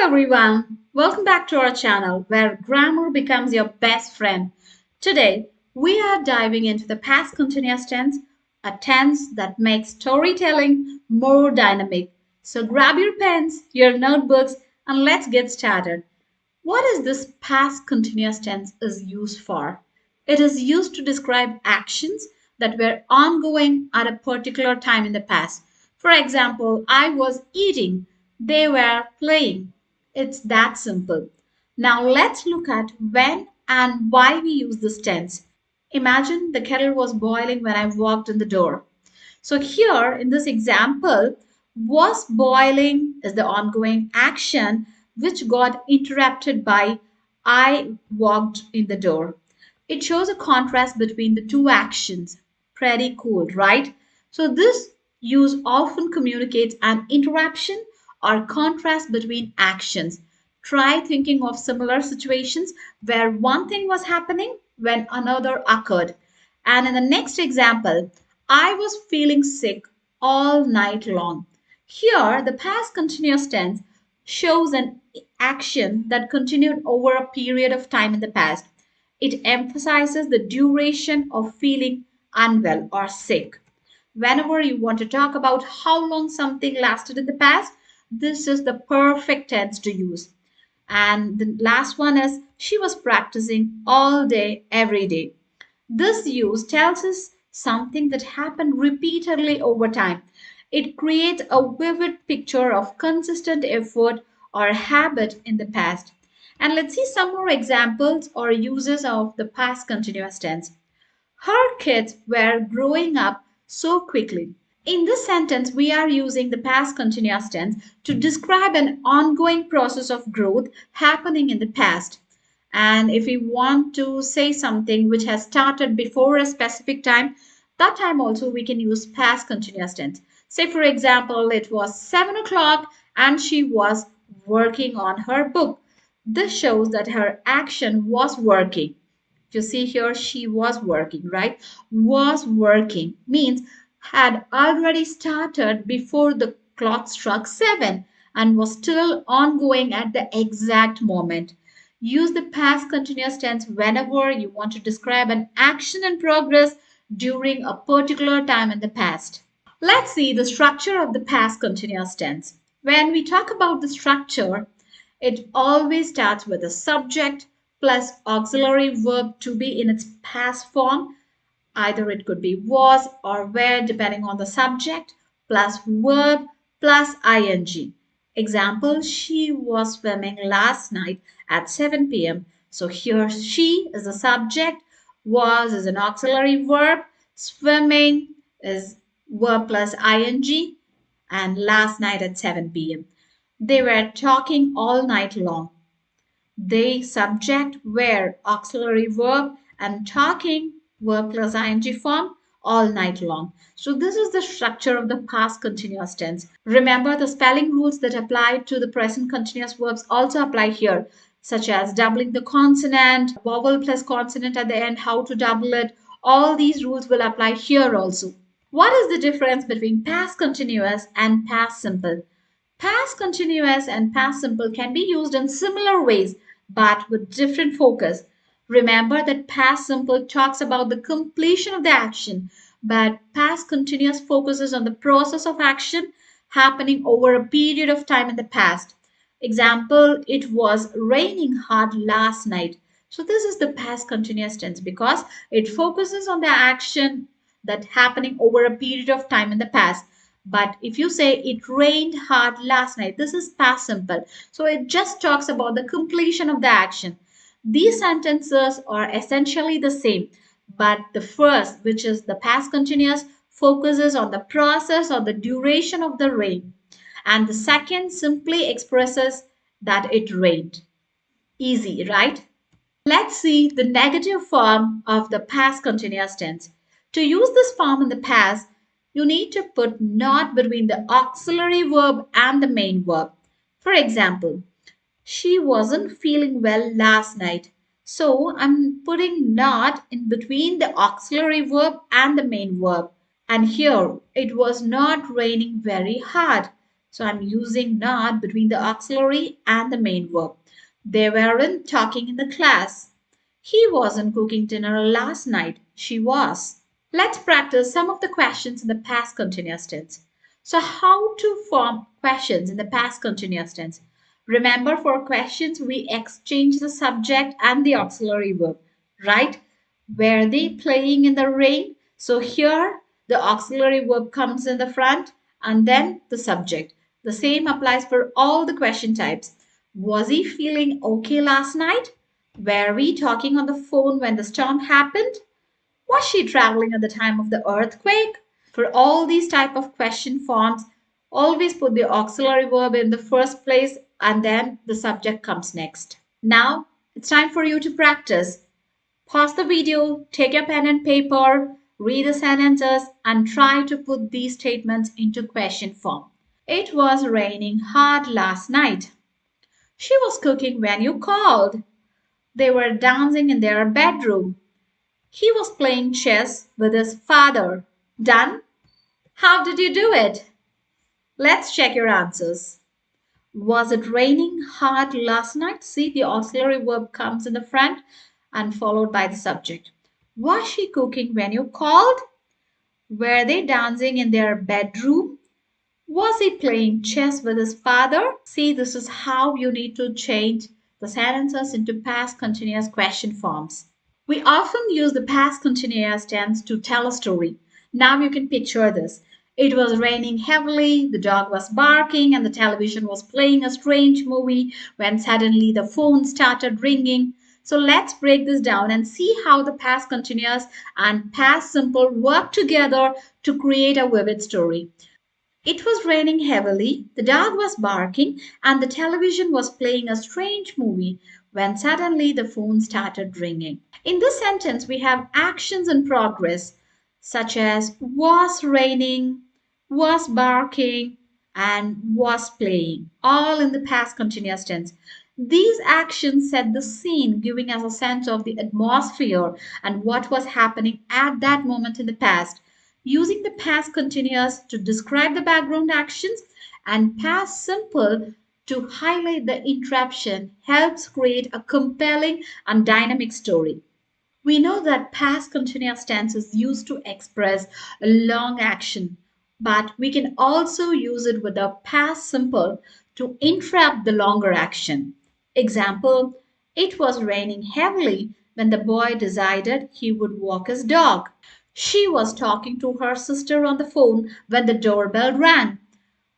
everyone, welcome back to our channel where grammar becomes your best friend. Today, we are diving into the past continuous tense, a tense that makes storytelling more dynamic. So grab your pens, your notebooks, and let's get started. What is this past continuous tense is used for? It is used to describe actions that were ongoing at a particular time in the past. For example, I was eating, they were playing. It's that simple. Now let's look at when and why we use this tense. Imagine the kettle was boiling when I walked in the door. So here in this example, was boiling is the ongoing action which got interrupted by I walked in the door. It shows a contrast between the two actions. Pretty cool, right? So this use often communicates an interruption or contrast between actions. Try thinking of similar situations where one thing was happening when another occurred. And in the next example, I was feeling sick all night long. Here, the past continuous tense shows an action that continued over a period of time in the past. It emphasizes the duration of feeling unwell or sick. Whenever you want to talk about how long something lasted in the past, this is the perfect tense to use. And the last one is she was practicing all day, every day. This use tells us something that happened repeatedly over time. It creates a vivid picture of consistent effort or habit in the past. And let's see some more examples or uses of the past continuous tense. Her kids were growing up so quickly. In this sentence, we are using the past continuous tense to describe an ongoing process of growth happening in the past. And if we want to say something which has started before a specific time, that time also we can use past continuous tense. Say, for example, it was 7 o'clock and she was working on her book. This shows that her action was working. You see here, she was working, right? Was working means had already started before the clock struck 7 and was still ongoing at the exact moment. Use the past continuous tense whenever you want to describe an action in progress during a particular time in the past. Let's see the structure of the past continuous tense. When we talk about the structure, it always starts with a subject plus auxiliary verb to be in its past form. Either it could be was or were depending on the subject, plus verb plus ing. Example, she was swimming last night at 7 p.m. So here she is the subject, was is an auxiliary verb, swimming is verb plus ing, and last night at 7 p.m. They were talking all night long. They subject were auxiliary verb and talking verb plus ing form all night long. So this is the structure of the past continuous tense. Remember the spelling rules that apply to the present continuous verbs also apply here, such as doubling the consonant, vowel plus consonant at the end, how to double it. All these rules will apply here also. What is the difference between past continuous and past simple? Past continuous and past simple can be used in similar ways but with different focus. Remember that past simple talks about the completion of the action, but past continuous focuses on the process of action happening over a period of time in the past. Example, it was raining hard last night. So this is the past continuous tense because it focuses on the action that happening over a period of time in the past. But if you say it rained hard last night, this is past simple. So it just talks about the completion of the action. These sentences are essentially the same, but the first, which is the past continuous, focuses on the process or the duration of the rain. And the second simply expresses that it rained. Easy, right? Let's see the negative form of the past continuous tense. To use this form in the past, you need to put not between the auxiliary verb and the main verb. For example, she wasn't feeling well last night. So I'm putting not in between the auxiliary verb and the main verb. And here it was not raining very hard. So I'm using not between the auxiliary and the main verb. They weren't talking in the class. He wasn't cooking dinner last night. She was. Let's practice some of the questions in the past continuous tense. So, how to form questions in the past continuous tense? Remember, for questions, we exchange the subject and the auxiliary verb, right? Were they playing in the rain? So, here the auxiliary verb comes in the front and then the subject. The same applies for all the question types. Was he feeling okay last night? Were we talking on the phone when the storm happened? Was she traveling at the time of the earthquake? For all these type of question forms, always put the auxiliary verb in the first place and then the subject comes next. Now, it's time for you to practice. Pause the video, take your pen and paper, read the sentences and try to put these statements into question form. It was raining hard last night. She was cooking when you called. They were dancing in their bedroom. He was playing chess with his father. Done? How did you do it? Let's check your answers. Was it raining hard last night? See, the auxiliary verb comes in the front and followed by the subject. Was she cooking when you called? Were they dancing in their bedroom? Was he playing chess with his father? See, this is how you need to change the sentences into past continuous question forms. We often use the past continuous tense to tell a story. Now you can picture this. It was raining heavily, the dog was barking, and the television was playing a strange movie when suddenly the phone started ringing. So let's break this down and see how the past continuous and past simple work together to create a vivid story. It was raining heavily, the dog was barking, and the television was playing a strange movie when suddenly the phone started ringing. In this sentence, we have actions in progress such as was raining, was barking, and was playing, all in the past continuous tense. These actions set the scene, giving us a sense of the atmosphere and what was happening at that moment in the past. Using the past continuous to describe the background actions and past simple to highlight the interruption helps create a compelling and dynamic story. We know that past continuous tense is used to express a long action, but we can also use it with a past simple to interrupt the longer action. Example, it was raining heavily when the boy decided he would walk his dog. She was talking to her sister on the phone when the doorbell rang.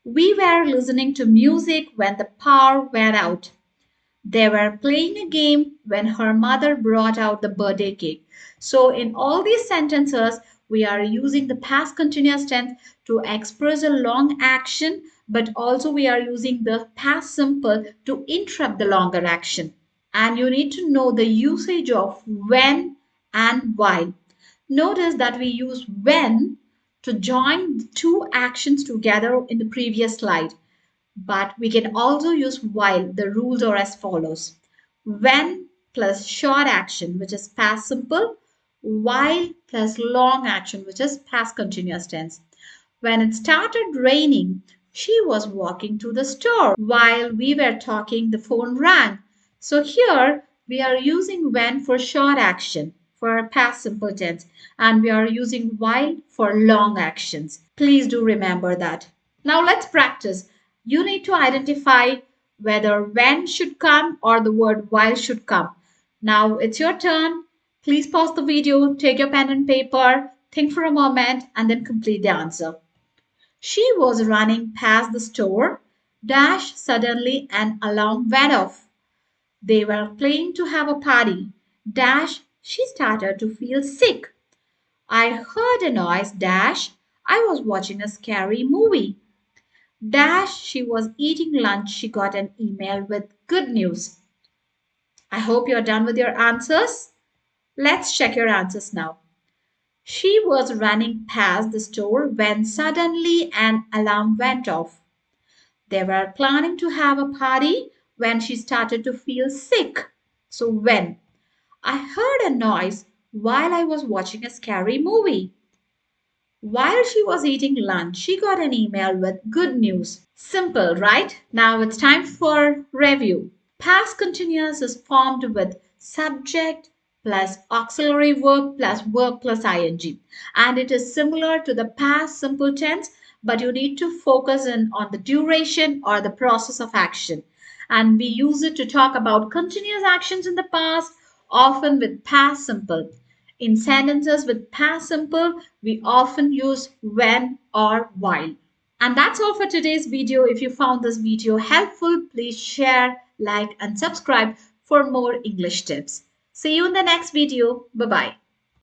We were listening to music when the power went out. They were playing a game when her mother brought out the birthday cake. So, in all these sentences, we are using the past continuous tense to express a long action, but also we are using the past simple to interrupt the longer action. And you need to know the usage of when and while. Notice that we use when to join the two actions together in the previous slide. But we can also use while. The rules are as follows. When plus short action, which is past simple, while plus long action, which is past continuous tense. When it started raining, she was walking to the store. While we were talking, the phone rang. So here we are using when for short action for past simple tense and we are using while for long actions. Please do remember that. Now let's practice. You need to identify whether when should come or the word while should come. Now it's your turn. Please pause the video, take your pen and paper, think for a moment, and then complete the answer. She was running past the store. Dash suddenly an alarm went off. They were planning to have a party. Dash she started to feel sick. I heard a noise. Dash I was watching a scary movie. Dash she was eating lunch. She got an email with good news. I hope you're done with your answers. Let's check your answers now. She was running past the store when suddenly an alarm went off. They were planning to have a party when she started to feel sick. So, when? I heard a noise while I was watching a scary movie. While she was eating lunch, she got an email with good news. Simple, right? Now it's time for review. Past continuous is formed with subject plus auxiliary verb plus ing. And it is similar to the past simple tense, but you need to focus in on the duration or the process of action. And we use it to talk about continuous actions in the past, often with past simple. In sentences with past simple, we often use when or while. And that's all for today's video. If you found this video helpful, please share, like, and subscribe for more English tips. See you in the next video. Bye bye.